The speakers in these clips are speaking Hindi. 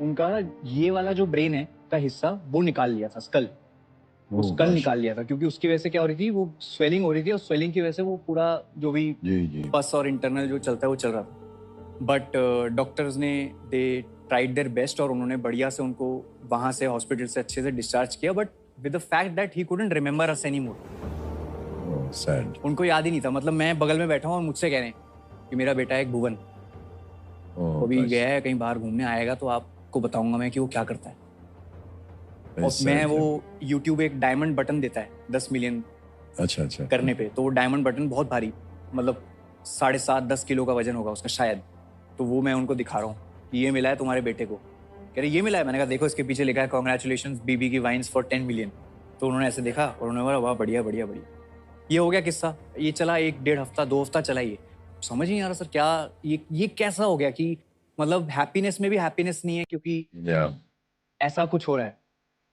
उनका ये वाला जो ब्रेन है का हिस्सा वो निकाल लिया था, स्कल। वो स्कल निकाल लिया था क्योंकि उसकी वजह से क्या हो रही थी, वो स्वेलिंग हो रही थी और स्वेलिंग की वजह से वो पूरा जो भी पस और इंटरनल जो चलता है वो चल रहा था। बट डॉक्टर्स ने दे ट्राइड देयर बेस्ट और उन्होंने बढ़िया से उनको वहां से हॉस्पिटल से अच्छे से डिस्चार्ज किया, but with the fact that he couldn't remember us anymore. Sad. उनको याद ही नहीं था। मतलब मैं बगल में बैठा हूँ और मुझसे कह रहे हैं कि मेरा बेटा एक भुवन अभी गया है कहीं बाहर घूमने, आएगा तो आपको बताऊंगा मैं कि वो क्या करता है। और मैं वो यूट्यूब एक डायमंड बटन देता है 10 मिलियन अच्छा करने पे, तो वो डायमंड बटन बहुत भारी, मतलब 7.5-10 किलो का वजन होगा उसका शायद। तो वो मैं उनको दिखा रहा हूँ कि ये मिला है तुम्हारे बेटे को। कह रहे ये मिला है। मैंने कहा देखो इसके पीछे लिखा है कॉन्ग्रेचुलेशन बीबी की वाइन्स फॉर 10 मिलियन। तो उन्होंने ऐसे देखा और उन्होंने बोला वाह बढ़िया बढ़िया बढ़िया। ये हो गया किस्सा। ये चला 1-1.5 हफ्ता 2 हफ्ता चला। ये समझ नहीं आ रहा सर क्या ये कैसा हो गया कि मतलब हैप्पीनेस में भी हैप्पीनेस नहीं है क्योंकि ऐसा कुछ हो रहा है।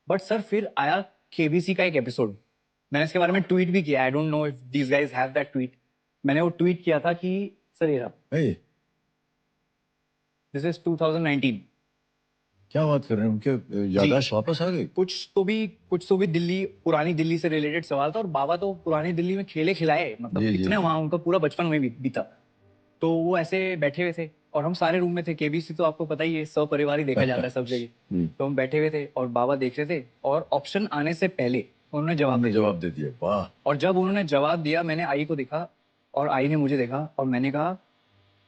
बट सर फिर आया केबीसी का एक एपिसोड, मैंने इसके बारे में ट्वीट भी किया। I don't know if these guys have that tweet. मैंने वो ट्वीट किया था कि सर ये दिस इज 2019। क्या बात कर रहे हैं? उनके याददाश्त वापस आ गई? कुछ तो भी दिल्ली, पुरानी दिल्ली से रिलेटेड सवाल था। और बाबा तो पुरानी दिल्ली में खेले खिलाए, मतलब कितने वहां उनका पूरा बचपन वहीं बीता। तो वो ऐसे बैठे हुए थे और हम सारे रूम में थे। केबीसी तो आपको पता ही है, सपरिवार ही देखा जाता है सब जगह। तो हम बैठे हुए थे और बाबा देख रहे थे और ऑप्शन आने से पहले उन्होंने जवाब दे दिया। वाह। और जब उन्होंने जवाब दिया, मैंने आई को देखा और आई ने मुझे देखा और मैंने कहा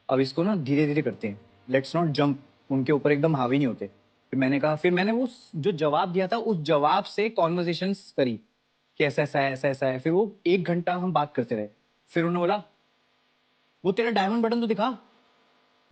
अब इसको ना धीरे धीरे करते हैं, लेट्स नॉट जंप उनके ऊपर, एकदम हावी नहीं होते। फिर मैंने कहा, फिर मैंने वो जो जवाब दिया था उस जवाब से कॉन्वर्जेशंस करी कि ऐसा ऐसा है ऐसा ऐसा है। फिर वो 1 घंटा हम बात करते रहे। फिर उन्होंने बोला वो तेरा डायमंड बटन तो दिखा।